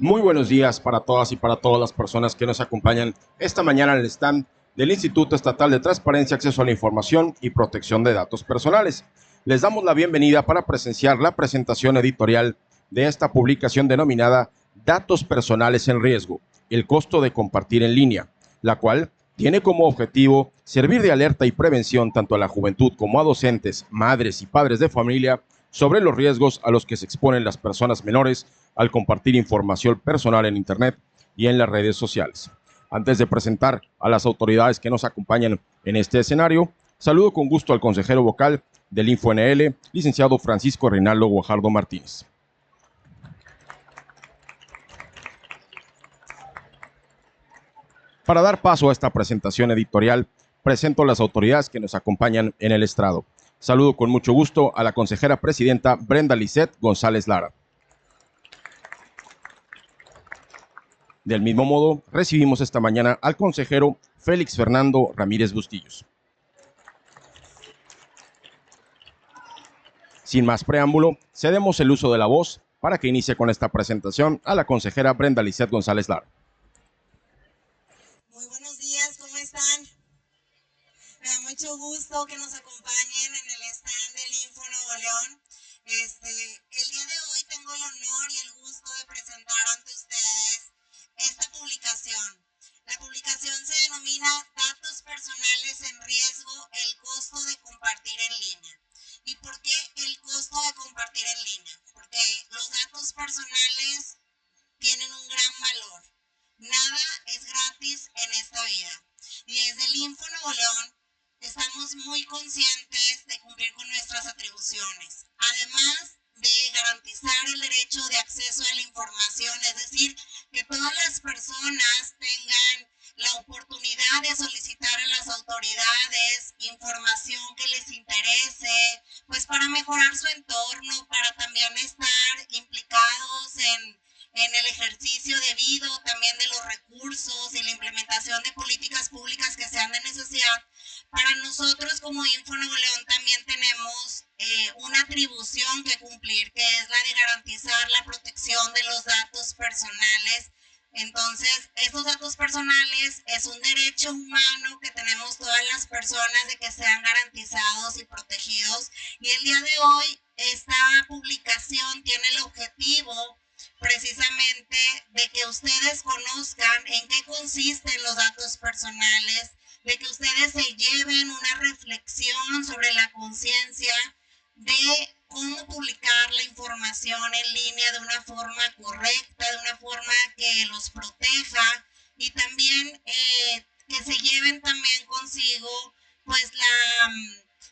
Muy buenos días para todas y para todas las personas que nos acompañan esta mañana en el stand del Instituto Estatal de Transparencia, Acceso a la Información y Protección de Datos Personales. Les damos la bienvenida para presenciar la presentación editorial de esta publicación denominada Datos Personales en Riesgo, el costo de compartir en línea, la cual tiene como objetivo servir de alerta y prevención tanto a la juventud como a docentes, madres y padres de familia sobre los riesgos a los que se exponen las personas menores al compartir información personal en Internet y en las redes sociales. Antes de presentar a las autoridades que nos acompañan en este escenario, saludo con gusto al consejero vocal del InfoNL, licenciado Francisco Reinaldo Guajardo Martínez. Para dar paso a esta presentación editorial, presento a las autoridades que nos acompañan en el estrado. Saludo con mucho gusto a la consejera presidenta Brenda Lisset González Lara. Del mismo modo, recibimos esta mañana al consejero Félix Fernando Ramírez Bustillos. Sin más preámbulo, cedemos el uso de la voz para que inicie con esta presentación a la consejera Brenda Lisset González Lara. Muy buenos días, ¿cómo están? Me da mucho gusto que nos acompañen en el stand del Info Nuevo León. El día de hoy tengo el honor y el gusto de presentar ante ustedes esta publicación. La publicación se denomina Datos Personales en Riesgo, el costo de compartir en línea. ¿Y por qué el costo de compartir en línea? Porque los datos personales tienen un gran valor. Nada es gratis en esta vida. Y desde el Info Nuevo León estamos muy conscientes de cumplir con nuestras atribuciones. Además de garantizar el derecho de acceso a la información, es decir, que todas las personas tengan la oportunidad de solicitar a las autoridades información que les interese, pues para mejorar su entorno, para también estar implicados en el ejercicio debido también de los recursos y la implementación de políticas públicas que sean de necesidad. Para nosotros como Info Nuevo León también tenemos una atribución que cumplir, que es la de garantizar la protección de los datos personales. Entonces, estos datos personales es un derecho humano que tenemos todas las personas de que sean garantizados y protegidos. Y el día de hoy, esta publicación tiene el objetivo precisamente de que ustedes conozcan en qué consisten los datos personales, de que ustedes se lleven una reflexión sobre la conciencia de cómo publicar la información en línea de una forma correcta, de una forma que los proteja y también que se lleven también consigo pues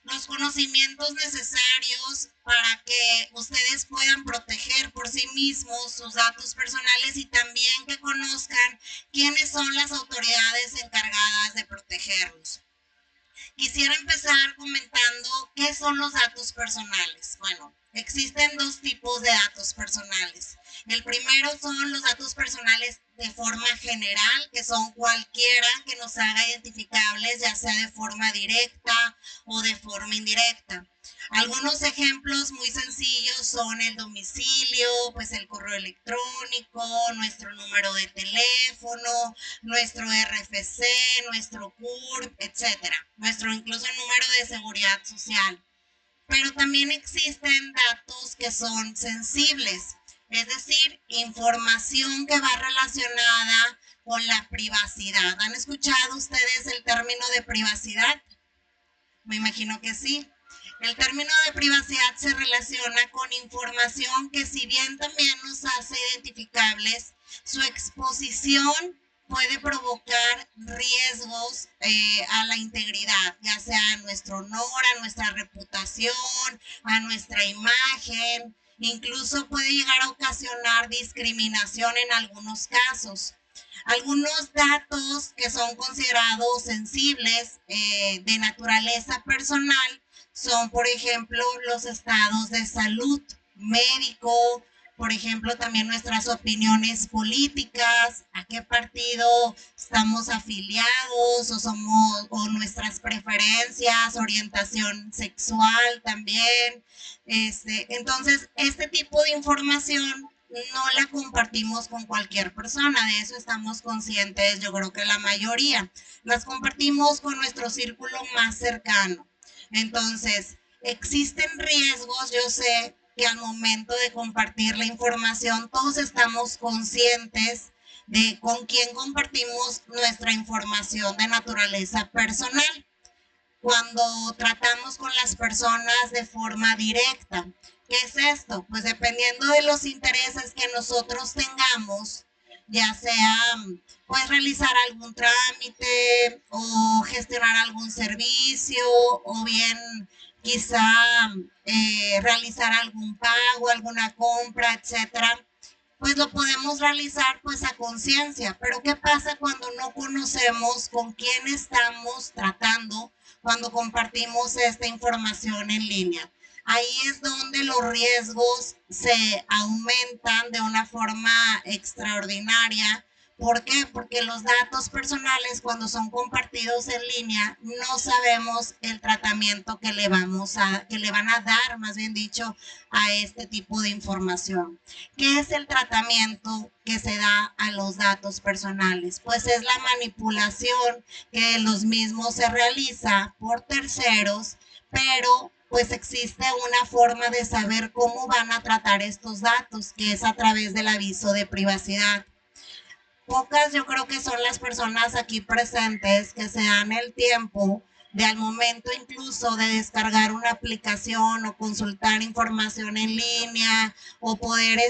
los conocimientos necesarios para que ustedes puedan proteger por sí mismos sus datos personales y también que conozcan quiénes son las autoridades encargadas de protegerlos. Quisiera empezar comentando qué son los datos personales. Bueno, existen dos tipos de datos personales. El primero son los datos personales de forma general, que son cualquiera que nos haga identificables, ya sea de forma directa o de forma indirecta. Algunos ejemplos muy sencillos son el domicilio, pues el correo electrónico, nuestro número de teléfono, nuestro RFC, nuestro CURP, etcétera. Nuestro incluso número de seguridad social. Pero también existen datos que son sensibles, es decir, información que va relacionada con la privacidad. ¿Han escuchado ustedes el término de privacidad? Me imagino que sí. El término de privacidad se relaciona con información que, si bien también nos hace identificables, su exposición puede provocar riesgos a la integridad, ya sea a nuestro honor, a nuestra reputación, a nuestra imagen, incluso puede llegar a ocasionar discriminación en algunos casos. Algunos datos que son considerados sensibles de naturaleza personal son, por ejemplo, los estados de salud médico, por ejemplo, también nuestras opiniones políticas, a qué partido estamos afiliados o nuestras preferencias, orientación sexual también. Entonces, este tipo de información no la compartimos con cualquier persona, de eso estamos conscientes, yo creo que la mayoría. Las compartimos con nuestro círculo más cercano. Entonces, existen riesgos, yo sé que al momento de compartir la información todos estamos conscientes de con quién compartimos nuestra información de naturaleza personal cuando tratamos con las personas de forma directa. ¿Qué es esto? Pues dependiendo de los intereses que nosotros tengamos, ya sea pues realizar algún trámite o gestionar algún servicio o bien quizá realizar algún pago, alguna compra, etcétera, pues lo podemos realizar pues a conciencia. Pero ¿qué pasa cuando no conocemos con quién estamos tratando cuando compartimos esta información en línea? Ahí es donde los riesgos se aumentan de una forma extraordinaria. ¿Por qué? Porque los datos personales cuando son compartidos en línea no sabemos el tratamiento que le van a dar, más bien dicho, a este tipo de información. ¿Qué es el tratamiento que se da a los datos personales? Pues es la manipulación que los mismos se realiza por terceros, pero pues existe una forma de saber cómo van a tratar estos datos, que es a través del aviso de privacidad. Pocas yo creo que son las personas aquí presentes que se dan el tiempo de al momento incluso de descargar una aplicación o consultar información en línea o poder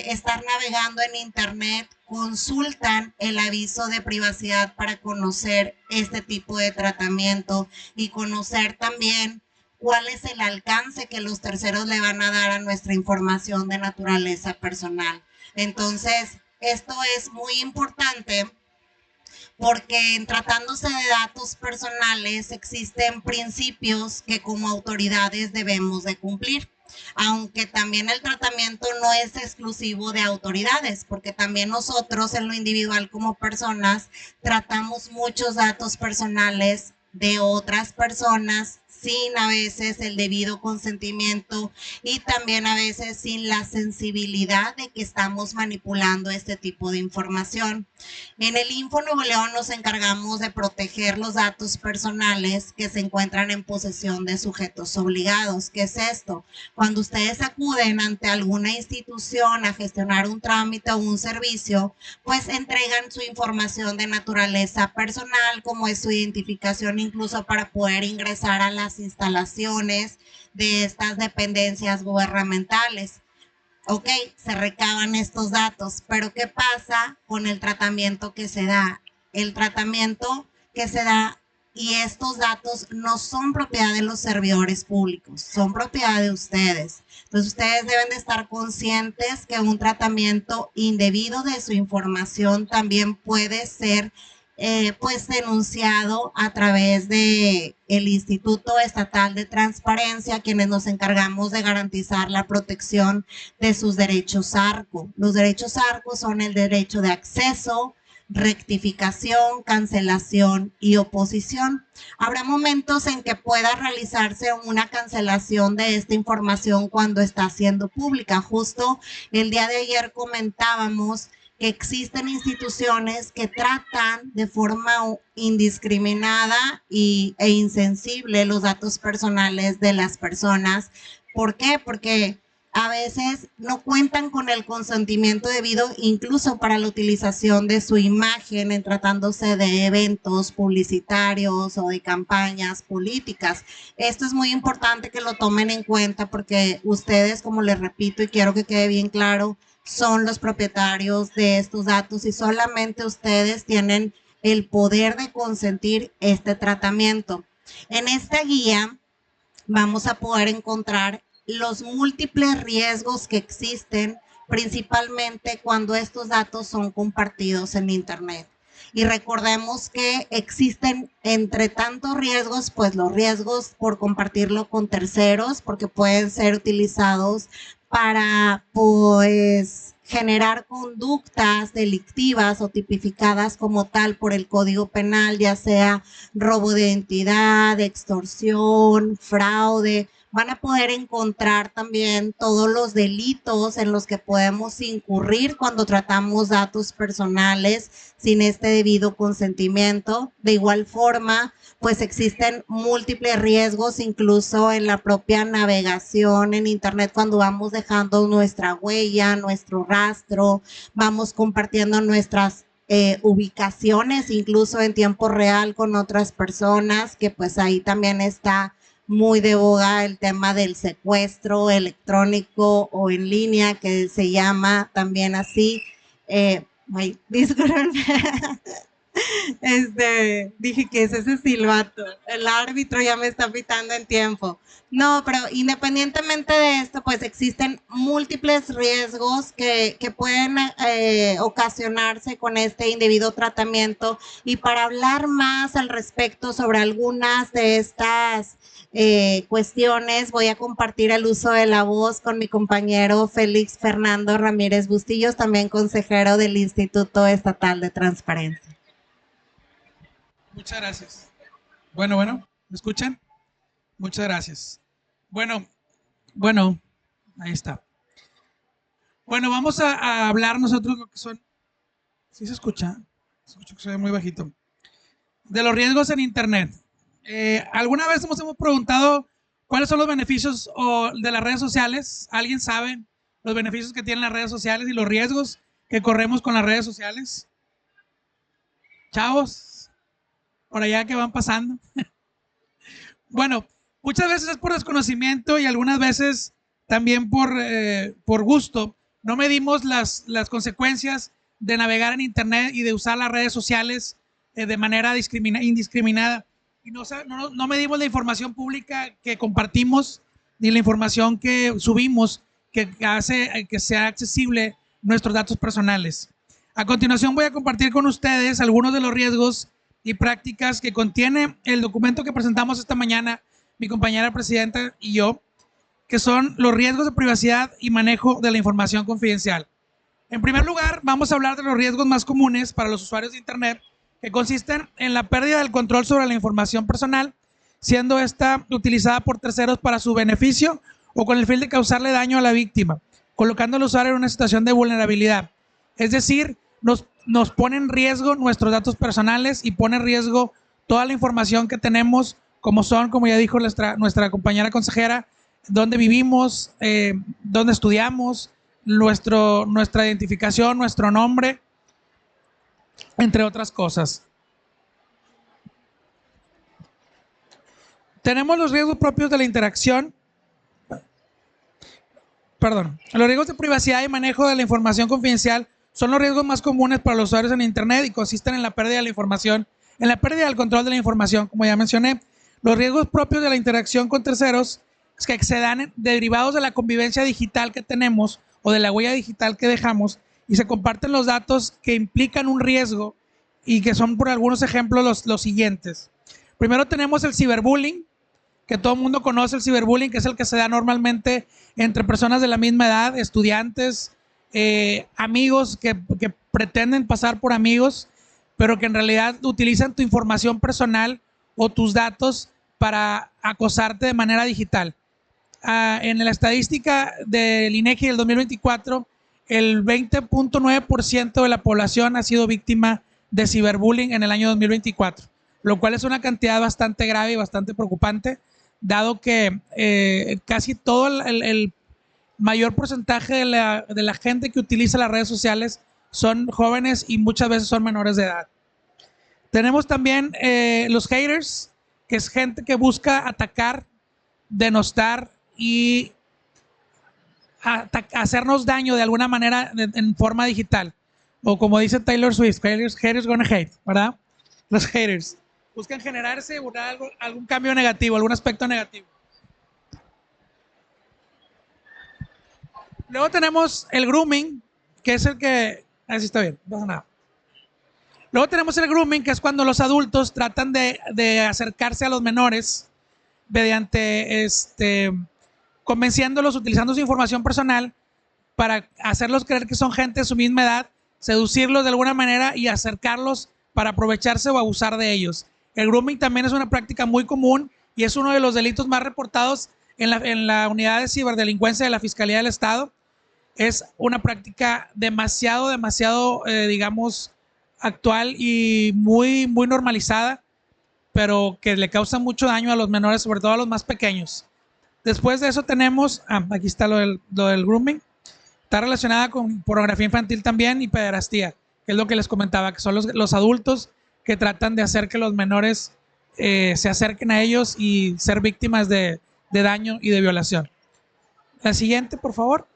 estar navegando en internet, consultan el aviso de privacidad para conocer este tipo de tratamiento y conocer también cuál es el alcance que los terceros le van a dar a nuestra información de naturaleza personal. Entonces, esto es muy importante porque en tratándose de datos personales existen principios que como autoridades debemos de cumplir. Aunque también el tratamiento no es exclusivo de autoridades, porque también nosotros en lo individual como personas tratamos muchos datos personales de otras personas sin a veces el debido consentimiento y también a veces sin la sensibilidad de que estamos manipulando este tipo de información. En el Info Nuevo León nos encargamos de proteger los datos personales que se encuentran en posesión de sujetos obligados. ¿Qué es esto? Cuando ustedes acuden ante alguna institución a gestionar un trámite o un servicio, pues entregan su información de naturaleza personal, como es su identificación incluso para poder ingresar a las instalaciones de estas dependencias gubernamentales. Ok, se recaban estos datos, pero ¿qué pasa con el tratamiento que se da? El tratamiento que se da y estos datos no son propiedad de los servidores públicos, son propiedad de ustedes. Entonces ustedes deben de estar conscientes que un tratamiento indebido de su información también puede ser pues denunciado a través de el Instituto Estatal de Transparencia, quienes nos encargamos de garantizar la protección de sus derechos ARCO. Los derechos ARCO son el derecho de acceso, rectificación, cancelación y oposición. Habrá momentos en que pueda realizarse una cancelación de esta información cuando está siendo pública. Justo el día de ayer comentábamos que existen instituciones que tratan de forma indiscriminada e insensible los datos personales de las personas. ¿Por qué? Porque a veces no cuentan con el consentimiento debido incluso para la utilización de su imagen en tratándose de eventos publicitarios o de campañas políticas. Esto es muy importante que lo tomen en cuenta porque ustedes, como les repito y quiero que quede bien claro, son los propietarios de estos datos y solamente ustedes tienen el poder de consentir este tratamiento. En esta guía vamos a poder encontrar los múltiples riesgos que existen, principalmente cuando estos datos son compartidos en Internet. Y recordemos que existen entre tantos riesgos, pues los riesgos por compartirlo con terceros, porque pueden ser utilizados para, pues, generar conductas delictivas o tipificadas como tal por el Código Penal, ya sea robo de identidad, extorsión, fraude. van a poder encontrar también todos los delitos en los que podemos incurrir cuando tratamos datos personales sin este debido consentimiento. De igual forma, pues existen múltiples riesgos, incluso en la propia navegación en Internet, cuando vamos dejando nuestra huella, nuestro rastro, vamos compartiendo nuestras ubicaciones, incluso en tiempo real con otras personas, que pues ahí también está muy de boga el tema del secuestro electrónico o en línea, que se llama también así. Disculpen. Dije que es ese silbato, el árbitro ya me está pitando en tiempo. No, pero independientemente de esto, pues existen múltiples riesgos que pueden ocasionarse con este indebido tratamiento. Y para hablar más al respecto sobre algunas de estas cuestiones, voy a compartir el uso de la voz con mi compañero Félix Fernando Ramírez Bustillos, también consejero del Instituto Estatal de Transparencia. Muchas gracias. Bueno, ¿me escuchan? Muchas gracias. Bueno, ahí está. Bueno, vamos a hablar nosotros lo que son, ¿sí se escucha? Se escucha que se ve muy bajito. De los riesgos en Internet. ¿Alguna vez nos hemos preguntado cuáles son los beneficios de las redes sociales? ¿Alguien sabe los beneficios que tienen las redes sociales y los riesgos que corremos con las redes sociales? Chavos, por allá que van pasando. Bueno, muchas veces es por desconocimiento y algunas veces también por gusto. No medimos las consecuencias de navegar en Internet y de usar las redes sociales de manera indiscriminada. Y no medimos la información pública que compartimos ni la información que subimos que hace que sea accesible nuestros datos personales. A continuación voy a compartir con ustedes algunos de los riesgos y prácticas que contiene el documento que presentamos esta mañana, mi compañera presidenta y yo, que son los riesgos de privacidad y manejo de la información confidencial. En primer lugar, vamos a hablar de los riesgos más comunes para los usuarios de Internet, que consisten en la pérdida del control sobre la información personal, siendo esta utilizada por terceros para su beneficio o con el fin de causarle daño a la víctima, colocando al usuario en una situación de vulnerabilidad. Es decir, nos pone en riesgo nuestros datos personales y pone en riesgo toda la información que tenemos, como ya dijo nuestra compañera consejera, dónde vivimos, dónde estudiamos, nuestra identificación, nuestro nombre, entre otras cosas. Tenemos los riesgos propios de la interacción. Los riesgos de privacidad y manejo de la información confidencial son los riesgos más comunes para los usuarios en Internet y consisten en la pérdida de la información, en la pérdida del control de la información, como ya mencioné. Los riesgos propios de la interacción con terceros que se dan derivados de la convivencia digital que tenemos o de la huella digital que dejamos, y se comparten los datos que implican un riesgo y que son, por algunos ejemplos, los siguientes. Primero tenemos el ciberbullying, que todo el mundo conoce. El ciberbullying, que es el que se da normalmente entre personas de la misma edad, estudiantes, amigos que pretenden pasar por amigos, pero que en realidad utilizan tu información personal o tus datos para acosarte de manera digital. En la estadística del INEGI del 2024, el 20.9% de la población ha sido víctima de ciberbullying en el año 2024, lo cual es una cantidad bastante grave y bastante preocupante, dado que casi todo el mayor porcentaje de la gente que utiliza las redes sociales son jóvenes y muchas veces son menores de edad. Tenemos también los haters, que es gente que busca atacar, denostar y hacernos daño de alguna manera en forma digital. O como dice Taylor Swift, haters gonna hate, ¿verdad? Los haters buscan generarse algún cambio negativo, algún aspecto negativo. Luego tenemos el grooming, que es el que... Así está bien, no pasa nada. Luego tenemos el grooming, que es cuando los adultos tratan de acercarse a los menores mediante convenciéndolos, utilizando su información personal para hacerlos creer que son gente de su misma edad, seducirlos de alguna manera y acercarlos para aprovecharse o abusar de ellos. El grooming también es una práctica muy común y es uno de los delitos más reportados en la unidad de ciberdelincuencia de la Fiscalía del Estado. Es una práctica demasiado, digamos, actual y muy, muy normalizada, pero que le causa mucho daño a los menores, sobre todo a los más pequeños. Después de eso tenemos, aquí está lo del grooming. Está relacionada con pornografía infantil también y pederastía, que es lo que les comentaba, que son los adultos que tratan de hacer que los menores se acerquen a ellos y ser víctimas de daño y de violación. La siguiente, por favor.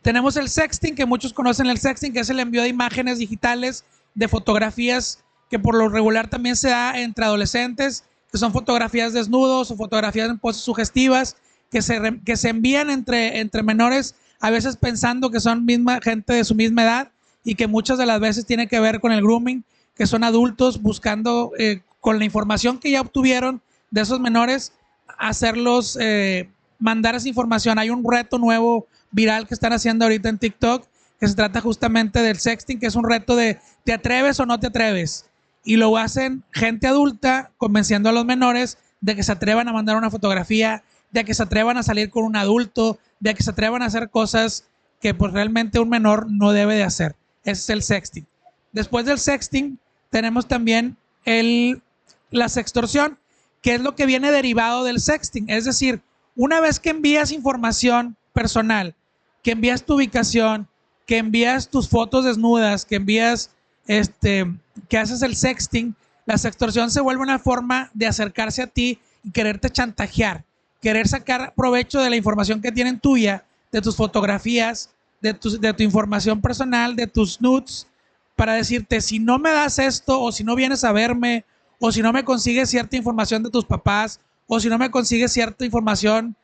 Tenemos el sexting, que muchos conocen el sexting, que es el envío de imágenes digitales, de fotografías, que por lo regular también se da entre adolescentes, que son fotografías desnudos o fotografías en poses sugestivas, que se envían entre menores, a veces pensando que son misma gente de su misma edad y que muchas de las veces tiene que ver con el grooming, que son adultos buscando con la información que ya obtuvieron de esos menores, hacerlos mandar esa información. Hay un reto nuevo viral que están haciendo ahorita en TikTok que se trata justamente del sexting, que es un reto de ¿te atreves o no te atreves? Y lo hacen gente adulta convenciendo a los menores de que se atrevan a mandar una fotografía, de que se atrevan a salir con un adulto, de que se atrevan a hacer cosas que pues realmente un menor no debe de hacer. Ese es el sexting. Después del sexting tenemos también la sextorsión, que es lo que viene derivado del sexting. Es decir, una vez que envías información personal, que envías tu ubicación, que envías tus fotos desnudas, que envías, que haces el sexting, la sextorsión se vuelve una forma de acercarse a ti y quererte chantajear, querer sacar provecho de la información que tienen tuya, de tus fotografías, de tu información personal, de tus nudes, para decirte, si no me das esto, o si no vienes a verme, o si no me consigues cierta información de tus papás, o si no me consigues cierta información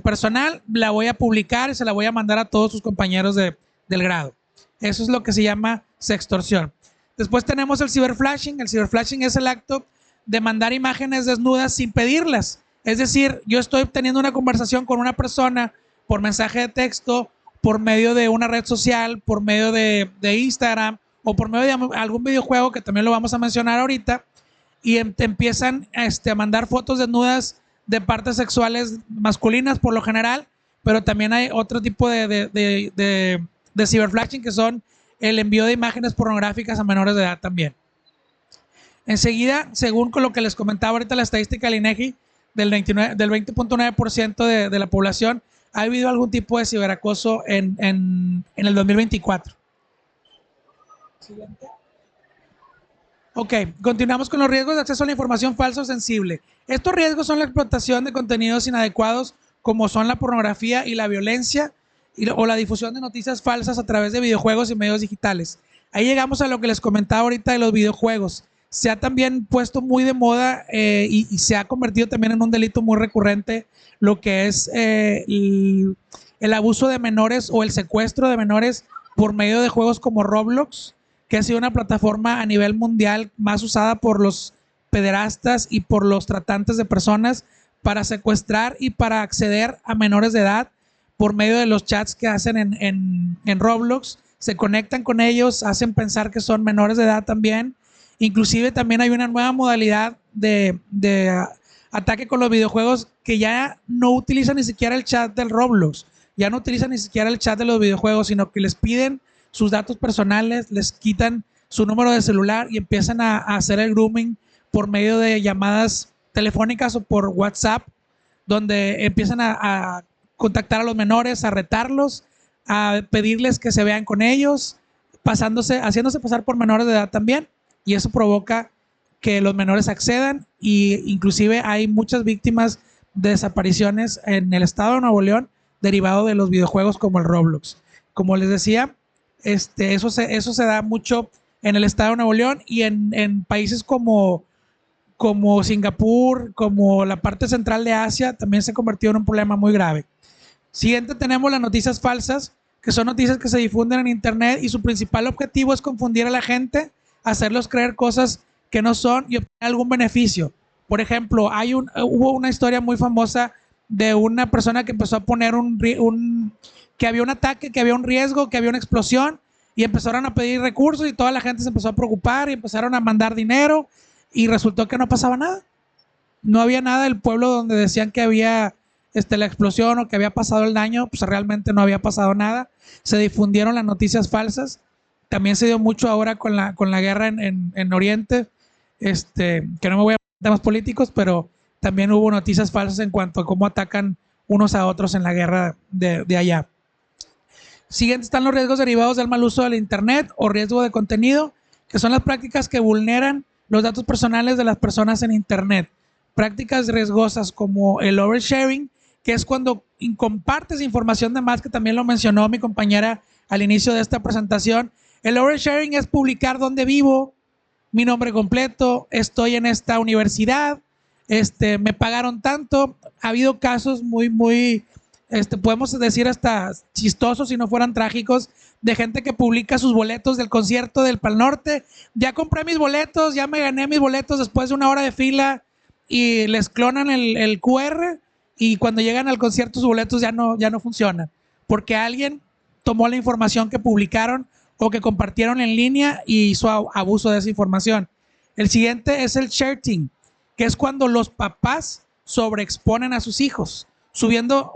personal, la voy a publicar y se la voy a mandar a todos tus compañeros del grado. Eso es lo que se llama sextorsión. Después tenemos el ciberflashing. El ciberflashing es el acto de mandar imágenes desnudas sin pedirlas. Es decir, yo estoy teniendo una conversación con una persona por mensaje de texto, por medio de una red social, por medio de Instagram o por medio de algún videojuego que también lo vamos a mencionar ahorita, y te empiezan a mandar fotos desnudas de partes sexuales masculinas por lo general, pero también hay otro tipo de ciberflashing, que son el envío de imágenes pornográficas a menores de edad también. Enseguida, según con lo que les comentaba ahorita, la estadística del INEGI, del 20.9% de la población ha habido algún tipo de ciberacoso en el 2024. Siguiente. Ok, continuamos con los riesgos de acceso a la información falsa o sensible. Estos riesgos son la explotación de contenidos inadecuados, como son la pornografía y la violencia, o la difusión de noticias falsas a través de videojuegos y medios digitales. Ahí llegamos a lo que les comentaba ahorita de los videojuegos. Se ha también puesto muy de moda y se ha convertido también en un delito muy recurrente lo que es el abuso de menores o el secuestro de menores por medio de juegos como Roblox, que ha sido una plataforma a nivel mundial más usada por los pederastas y por los tratantes de personas para secuestrar y para acceder a menores de edad por medio de los chats que hacen en Roblox. Se conectan con ellos, hacen pensar que son menores de edad también. Inclusive también hay una nueva modalidad de ataque con los videojuegos que ya no utilizan ni siquiera el chat del Roblox, ya no utilizan ni siquiera el chat de los videojuegos, sino que les piden sus datos personales, les quitan su número de celular y empiezan a hacer el grooming por medio de llamadas telefónicas o por WhatsApp, donde empiezan a contactar a los menores, a retarlos, a pedirles que se vean con ellos, haciéndose pasar por menores de edad también, y eso provoca que los menores accedan, y inclusive hay muchas víctimas de desapariciones en el estado de Nuevo León derivado de los videojuegos como el Roblox. Como les decía, eso se da mucho en el estado de Nuevo León y en países como Singapur, como la parte central de Asia, también se ha convertido en un problema muy grave. Siguiente tenemos las noticias falsas, que son noticias que se difunden en internet y su principal objetivo es confundir a la gente, hacerlos creer cosas que no son y obtener algún beneficio. Por ejemplo, hubo una historia muy famosa de una persona que empezó a poner que había un ataque, que había un riesgo, que había una explosión, y empezaron a pedir recursos y toda la gente se empezó a preocupar y empezaron a mandar dinero y resultó que no pasaba nada. no había nada del pueblo donde decían que había la explosión o que había pasado el daño, pues realmente no había pasado nada. Se difundieron las noticias falsas. También se dio mucho ahora con la guerra en Oriente, que no me voy a temas políticos, pero también hubo noticias falsas en cuanto a cómo atacan unos a otros en la guerra de allá. Siguiente están los riesgos derivados del mal uso del Internet o riesgo de contenido, que son las prácticas que vulneran los datos personales de las personas en Internet. Prácticas riesgosas como el oversharing, que es cuando compartes información de más, que también lo mencionó mi compañera al inicio de esta presentación. El oversharing es publicar dónde vivo, mi nombre completo, estoy en esta universidad, me pagaron tanto. Ha habido casos muy, podemos decir hasta chistosos si no fueran trágicos, de gente que publica sus boletos del concierto del Pal Norte. Ya compré mis boletos, ya me gané mis boletos después de una hora de fila, y les clonan el QR, y cuando llegan al concierto sus boletos ya no funcionan, porque alguien tomó la información que publicaron o que compartieron en línea y hizo abuso de esa información. El siguiente es el sharing, que es cuando los papás sobreexponen a sus hijos, subiendo.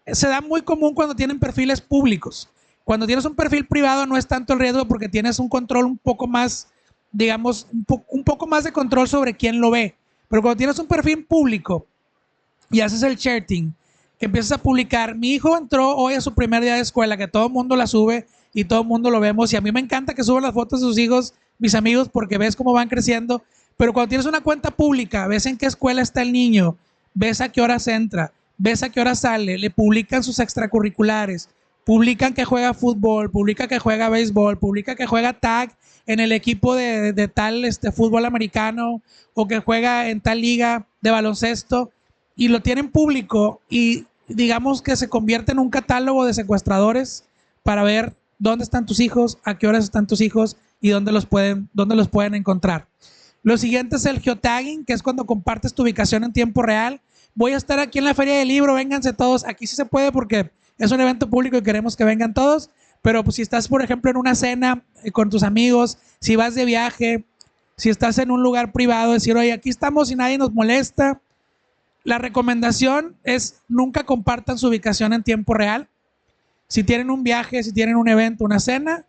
Se da muy común cuando tienen perfiles públicos. Cuando tienes un perfil privado no es tanto el riesgo, porque tienes un control un poco más, digamos, un poco más de control sobre quién lo ve. Pero cuando tienes un perfil público y haces el sharing, que empiezas a publicar, mi hijo entró hoy a su primer día de escuela, que todo el mundo la sube y todo el mundo lo vemos, y a mí me encanta que suban las fotos de sus hijos, mis amigos, porque ves cómo van creciendo. Pero cuando tienes una cuenta pública, ves en qué escuela está el niño, ves a qué horas entra, ves a qué hora sale, le publican sus extracurriculares, publican que juega fútbol, publica que juega béisbol, publica que juega tag en el equipo de tal fútbol americano, o que juega en tal liga de baloncesto, y lo tienen público, y digamos que se convierte en un catálogo de secuestradores para ver dónde están tus hijos, a qué horas están tus hijos y dónde los pueden encontrar. Lo siguiente es el geotagging, que es cuando compartes tu ubicación en tiempo real. Voy a estar aquí en la Feria del Libro, vénganse todos. Aquí sí se puede porque es un evento público y queremos que vengan todos. Pero pues si estás, por ejemplo, en una cena con tus amigos, si vas de viaje, si estás en un lugar privado, decir, oye, aquí estamos y nadie nos molesta. La recomendación es nunca compartan su ubicación en tiempo real. Si tienen un viaje, si tienen un evento, una cena,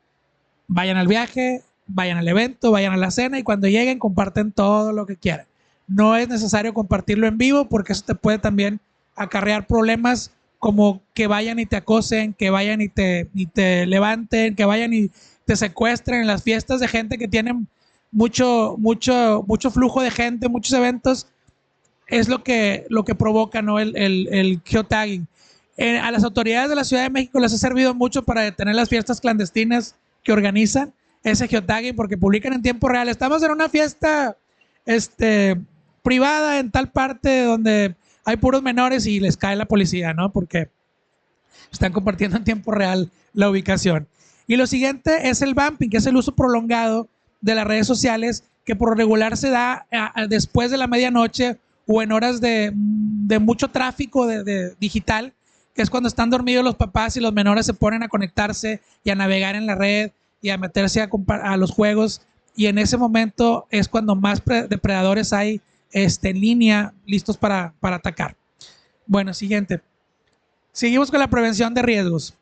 vayan al viaje, vayan al evento, vayan a la cena, y cuando lleguen comparten todo lo que quieran. No es necesario compartirlo en vivo, porque eso te puede también acarrear problemas, como que vayan y te acosen, que vayan y te levanten, que vayan y te secuestren en las fiestas de gente que tienen mucho flujo de gente, muchos eventos. Es lo que provoca, ¿no? el geotagging. A las autoridades de la Ciudad de México les ha servido mucho para detener las fiestas clandestinas que organizan, ese geotagging, porque publican en tiempo real. Estamos en una fiesta privada en tal parte donde hay puros menores, y les cae la policía, ¿no? Porque están compartiendo en tiempo real la ubicación. Y lo siguiente es el bumping, que es el uso prolongado de las redes sociales, que por lo regular se da después de la medianoche o en horas de mucho tráfico de digital, que es cuando están dormidos los papás y los menores se ponen a conectarse y a navegar en la red y a meterse a los juegos, y en ese momento es cuando más depredadores hay en línea listos para atacar. Bueno, siguiente. Seguimos con la prevención de riesgos.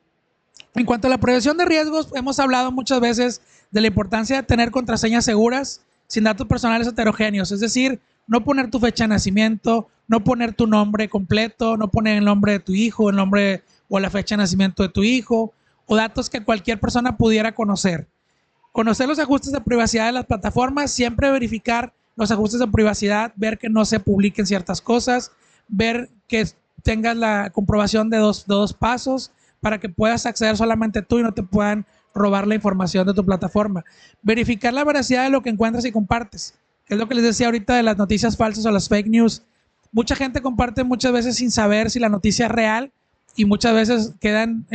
En cuanto a la prevención de riesgos, hemos hablado muchas veces de la importancia de tener contraseñas seguras sin datos personales heterogéneos, es decir, no poner tu fecha de nacimiento, no poner tu nombre completo, no poner el nombre de tu hijo, el nombre o la fecha de nacimiento de tu hijo, o datos que cualquier persona pudiera conocer. Conocer los ajustes de privacidad de las plataformas, siempre verificar los ajustes de privacidad, ver que no se publiquen ciertas cosas, ver que tengas la comprobación de dos pasos para que puedas acceder solamente tú y no te puedan robar la información de tu plataforma. Verificar la veracidad de lo que encuentras y compartes, que es lo que les decía ahorita de las noticias falsas o las fake news. Mucha gente comparte muchas veces sin saber si la noticia es real, y muchas veces quedan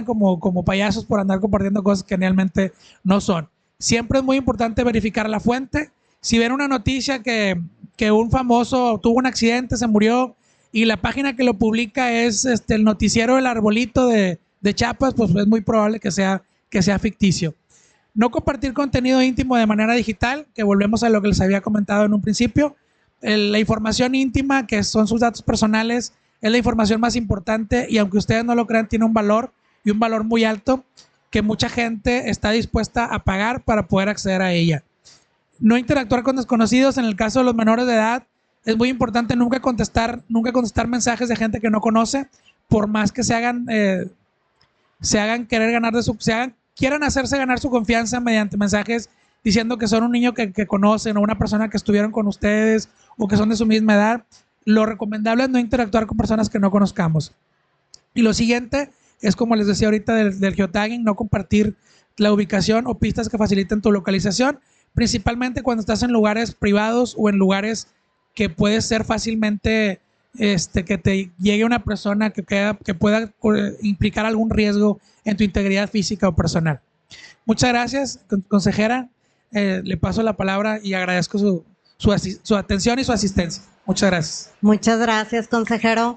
como payasos por andar compartiendo cosas que realmente no son. Siempre es muy importante verificar la fuente. Si ven una noticia que un famoso tuvo un accidente, se murió, y la página que lo publica es el noticiero del arbolito de Chiapas, pues es muy probable que sea ficticio. No compartir contenido íntimo de manera digital, que volvemos a lo que les había comentado en un principio. la información íntima, que son sus datos personales, es la información más importante y aunque ustedes no lo crean, tiene un valor y un valor muy alto que mucha gente está dispuesta a pagar para poder acceder a ella. No interactuar con desconocidos. En el caso de los menores de edad, es muy importante nunca contestar mensajes de gente que no conoce, por más que quieran hacerse ganar su confianza mediante mensajes diciendo que son un niño que conocen o una persona que estuvieron con ustedes o que son de su misma edad. Lo recomendable es no interactuar con personas que no conozcamos. Y lo siguiente es, como les decía ahorita del geotagging, no compartir la ubicación o pistas que faciliten tu localización, principalmente cuando estás en lugares privados o en lugares que puede ser fácilmente que te llegue una persona que pueda implicar algún riesgo en tu integridad física o personal. Muchas gracias, consejera. Le paso la palabra y agradezco su atención y su asistencia. Muchas gracias. Muchas gracias, consejero.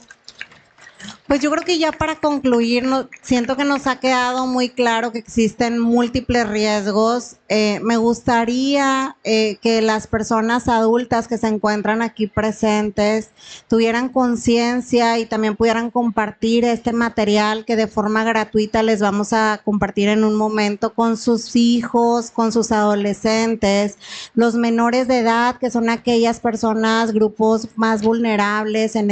Pues yo creo que ya para concluir, siento que nos ha quedado muy claro que existen múltiples riesgos. Me gustaría que las personas adultas que se encuentran aquí presentes tuvieran conciencia y también pudieran compartir este material que de forma gratuita les vamos a compartir en un momento con sus hijos, con sus adolescentes, los menores de edad, que son aquellas personas, grupos más vulnerables en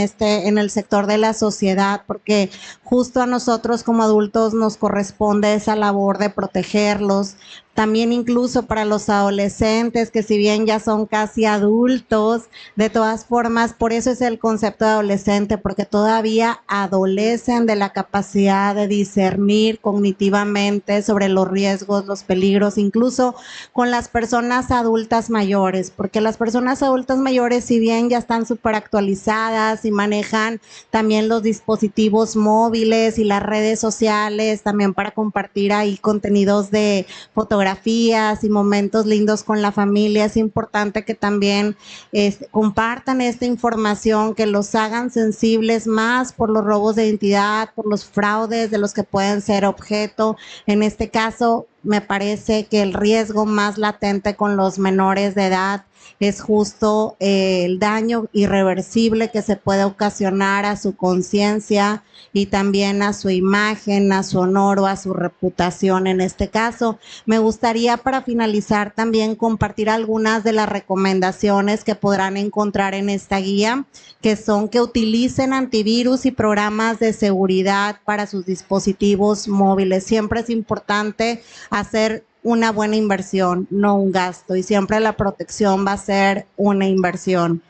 el sector de la sociedad, porque justo a nosotros como adultos nos corresponde esa labor de protegerlos. También incluso para los adolescentes, que si bien ya son casi adultos, de todas formas, por eso es el concepto de adolescente, porque todavía adolecen de la capacidad de discernir cognitivamente sobre los riesgos, los peligros, incluso con las personas adultas mayores, porque las personas adultas mayores, si bien ya están súper actualizadas y manejan también los dispositivos móviles y las redes sociales, también para compartir ahí contenidos de fotografías y momentos lindos con la familia, es importante que también compartan esta información, que los hagan sensibles más por los robos de identidad, por los fraudes de los que pueden ser objeto. En este caso, me parece que el riesgo más latente con los menores de edad es justo el daño irreversible que se puede ocasionar a su conciencia y también a su imagen, a su honor o a su reputación. En este caso, me gustaría para finalizar también compartir algunas de las recomendaciones que podrán encontrar en esta guía, que son que utilicen antivirus y programas de seguridad para sus dispositivos móviles. Siempre es importante hacer una buena inversión, no un gasto, y siempre la protección va a ser una inversión.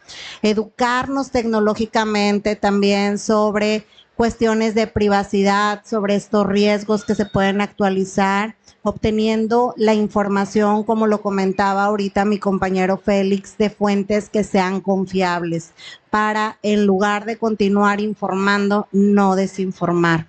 Educarnos tecnológicamente también sobre cuestiones de privacidad, sobre estos riesgos que se pueden actualizar, obteniendo la información, como lo comentaba ahorita mi compañero Félix, de fuentes que sean confiables, para en lugar de continuar informando, no desinformar.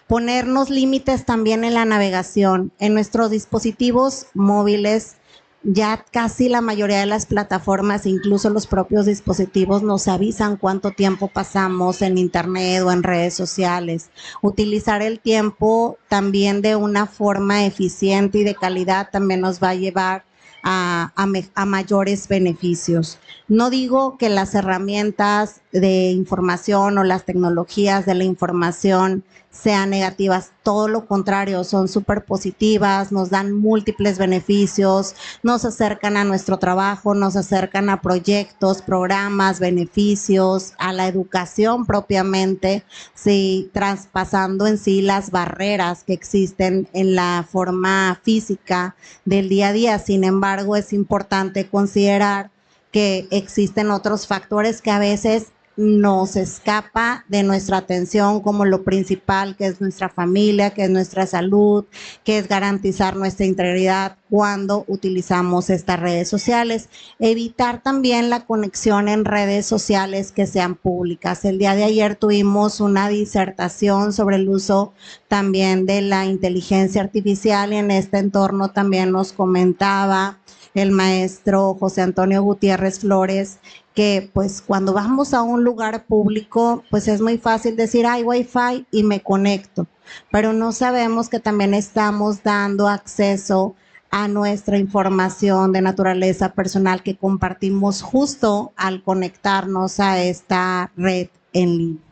Ponernos límites también en la navegación. En nuestros dispositivos móviles, ya casi la mayoría de las plataformas, incluso los propios dispositivos, nos avisan cuánto tiempo pasamos en internet o en redes sociales. Utilizar el tiempo también de una forma eficiente y de calidad también nos va a llevar a mayores beneficios. No digo que las herramientas de información o las tecnologías de la información sean negativas, todo lo contrario, son súper positivas, nos dan múltiples beneficios, nos acercan a nuestro trabajo, nos acercan a proyectos, programas, beneficios, a la educación propiamente, sí, traspasando en sí las barreras que existen en la forma física del día a día. Sin embargo, es importante considerar que existen otros factores que a veces nos escapa de nuestra atención, como lo principal, que es nuestra familia, que es nuestra salud, que es garantizar nuestra integridad cuando utilizamos estas redes sociales. Evitar también la conexión en redes sociales que sean públicas. El día de ayer tuvimos una disertación sobre el uso también de la inteligencia artificial y en este entorno también nos comentaba el maestro José Antonio Gutiérrez Flores, que pues cuando vamos a un lugar público, pues es muy fácil decir, hay Wi-Fi y me conecto, pero no sabemos que también estamos dando acceso a nuestra información de naturaleza personal que compartimos justo al conectarnos a esta red en línea.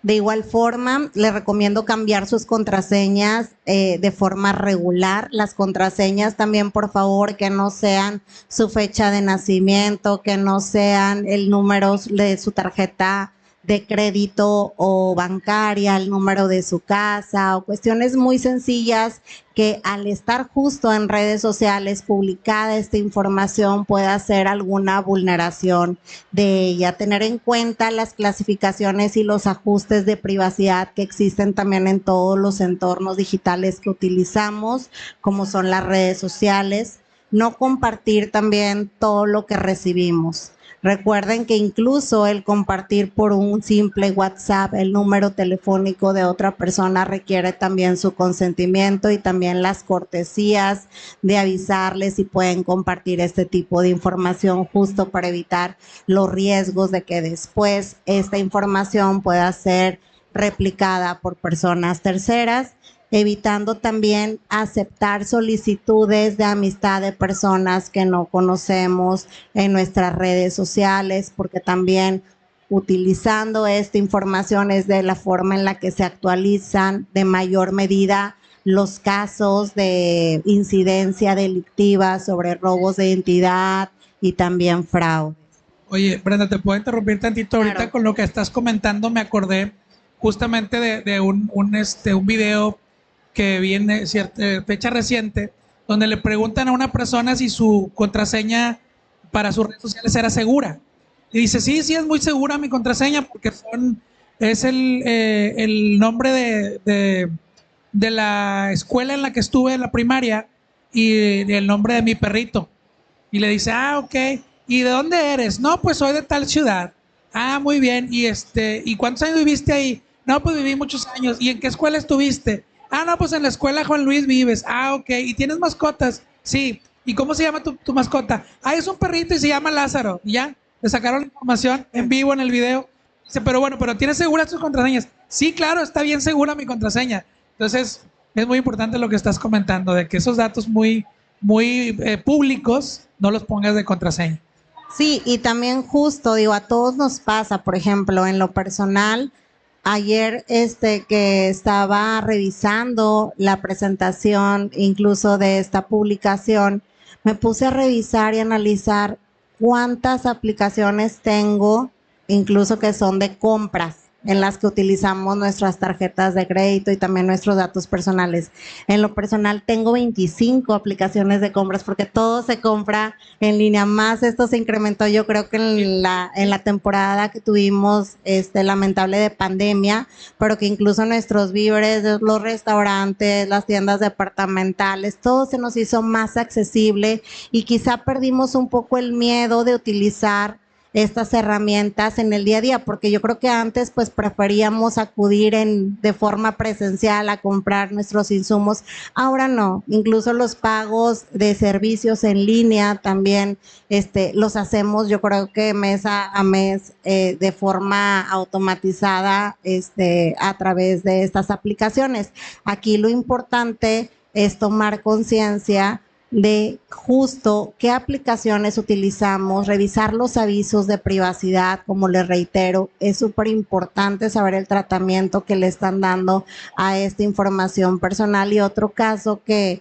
De igual forma, les recomiendo cambiar sus contraseñas de forma regular. Las contraseñas también, por favor, que no sean su fecha de nacimiento, que no sean el número de su tarjeta de crédito o bancaria, el número de su casa o cuestiones muy sencillas que al estar justo en redes sociales publicada esta información pueda ser alguna vulneración de ella. Tener en cuenta las clasificaciones y los ajustes de privacidad que existen también en todos los entornos digitales que utilizamos, como son las redes sociales. No compartir también todo lo que recibimos. Recuerden que incluso el compartir por un simple WhatsApp el número telefónico de otra persona requiere también su consentimiento y también las cortesías de avisarles si pueden compartir este tipo de información justo para evitar los riesgos de que después esta información pueda ser replicada por personas terceras, evitando también aceptar solicitudes de amistad de personas que no conocemos en nuestras redes sociales, porque también utilizando esta información es de la forma en la que se actualizan de mayor medida los casos de incidencia delictiva sobre robos de identidad y también fraude. Oye, Brenda, ¿te puedo interrumpir tantito? Ahorita Claro. con lo que estás comentando me acordé justamente de un video que viene fecha reciente, donde le preguntan a una persona si su contraseña para sus redes sociales era segura. Y dice, sí, es muy segura mi contraseña porque es el nombre de la escuela en la que estuve en la primaria y el nombre de mi perrito. Y le dice, ok, ¿y de dónde eres? No, pues soy de tal ciudad. Ah, muy bien. ¿Y cuántos años viviste ahí? No, pues viví muchos años. ¿Y en qué escuela estuviste? Ah, no, pues en la escuela Juan Luis Vives. Ah, ok. ¿Y tienes mascotas? Sí. ¿Y cómo se llama tu mascota? Ah, es un perrito y se llama Lázaro. Y ya, le sacaron la información en vivo en el video. Dice, pero bueno, ¿pero tienes seguras tus contraseñas? Sí, claro, está bien segura mi contraseña. Entonces, es muy importante lo que estás comentando, de que esos datos muy públicos no los pongas de contraseña. Sí, y también justo, digo, a todos nos pasa, por ejemplo, en lo personal, ayer que estaba revisando la presentación incluso de esta publicación, me puse a revisar y analizar cuántas aplicaciones tengo, incluso que son de compras, en las que utilizamos nuestras tarjetas de crédito y también nuestros datos personales. En lo personal tengo 25 aplicaciones de compras porque todo se compra en línea, más esto se incrementó yo creo que en la temporada que tuvimos lamentable de pandemia, pero que incluso nuestros víveres, los restaurantes, las tiendas departamentales, todo se nos hizo más accesible y quizá perdimos un poco el miedo de utilizar estas herramientas en el día a día, porque yo creo que antes pues preferíamos acudir de forma presencial a comprar nuestros insumos, ahora no, incluso los pagos de servicios en línea también los hacemos yo creo que mes a mes de forma automatizada a través de estas aplicaciones. Aquí lo importante es tomar conciencia de justo qué aplicaciones utilizamos, revisar los avisos de privacidad, como les reitero, es súper importante saber el tratamiento que le están dando a esta información personal. Y otro caso que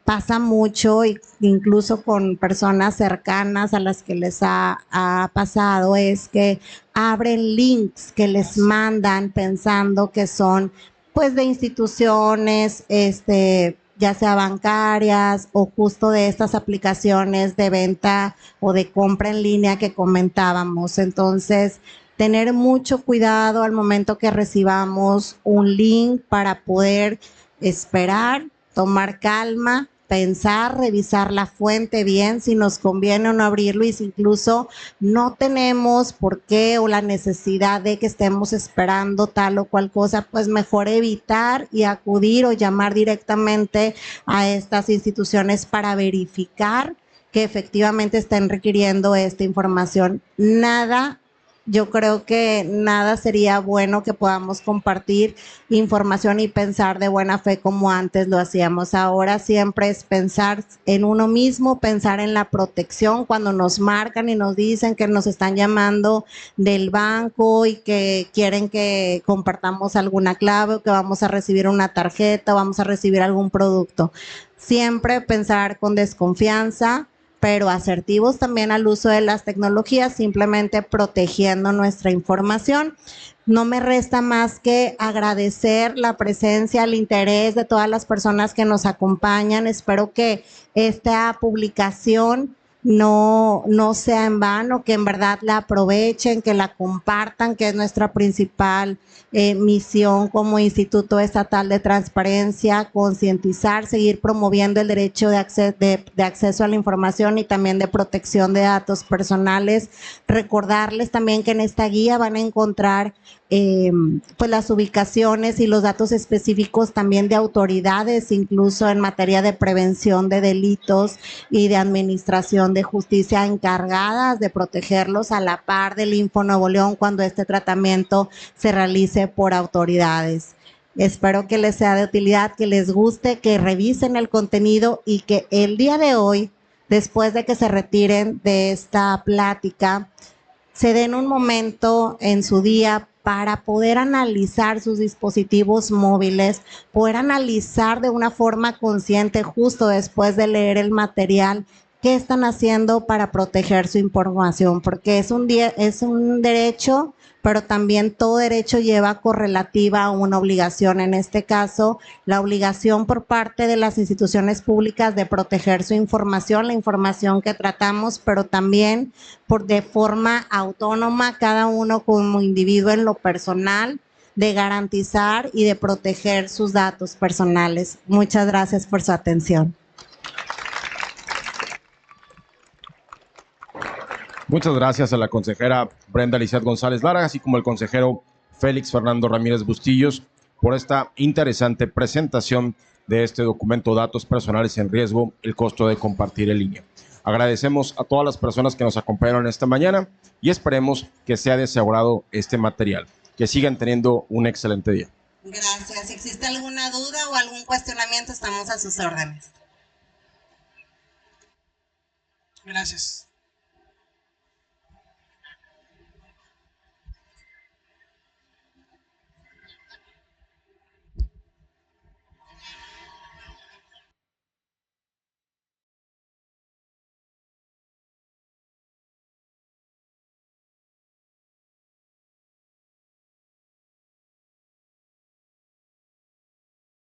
pasa mucho, incluso con personas cercanas a las que les ha pasado, es que abren links que les mandan pensando que son pues de instituciones, ya sea bancarias o justo de estas aplicaciones de venta o de compra en línea que comentábamos. Entonces, tener mucho cuidado al momento que recibamos un link para poder esperar, tomar calma, pensar, revisar la fuente bien, si nos conviene o no abrirlo, y si incluso no tenemos por qué o la necesidad de que estemos esperando tal o cual cosa, pues mejor evitar y acudir o llamar directamente a estas instituciones para verificar que efectivamente estén requiriendo esta información. Nada yo creo que nada sería bueno que podamos compartir información y pensar de buena fe como antes lo hacíamos. Ahora siempre es pensar en uno mismo, pensar en la protección cuando nos marcan y nos dicen que nos están llamando del banco y que quieren que compartamos alguna clave o que vamos a recibir una tarjeta o vamos a recibir algún producto. Siempre pensar con desconfianza, pero asertivos también al uso de las tecnologías, simplemente protegiendo nuestra información. No me resta más que agradecer la presencia, el interés de todas las personas que nos acompañan. Espero que esta publicación no sea en vano, que en verdad la aprovechen, que la compartan, que es nuestra principal misión como Instituto Estatal de Transparencia, concientizar, seguir promoviendo el derecho de acceso a la información y también de protección de datos personales. Recordarles también que en esta guía van a encontrar pues las ubicaciones y los datos específicos también de autoridades, incluso en materia de prevención de delitos y de administración de justicia encargadas de protegerlos a la par del Info Nuevo León cuando este tratamiento se realice por autoridades. Espero que les sea de utilidad, que les guste, que revisen el contenido y que el día de hoy, después de que se retiren de esta plática, se den un momento en su día para poder analizar sus dispositivos móviles, poder analizar de una forma consciente justo después de leer el material qué están haciendo para proteger su información, porque es un derecho, pero también todo derecho lleva correlativa a una obligación. En este caso, la obligación por parte de las instituciones públicas de proteger su información, la información que tratamos, pero también de forma autónoma, cada uno como individuo en lo personal, de garantizar y de proteger sus datos personales. Muchas gracias por su atención. Muchas gracias a la consejera Brenda Lizeth González Lara, así como al consejero Félix Fernando Ramírez Bustillos, por esta interesante presentación de este documento Datos Personales en Riesgo, el costo de compartir en línea. Agradecemos a todas las personas que nos acompañaron esta mañana y esperemos que sea de su agrado este material. Que sigan teniendo un excelente día. Gracias. Si existe alguna duda o algún cuestionamiento, estamos a sus órdenes. Gracias.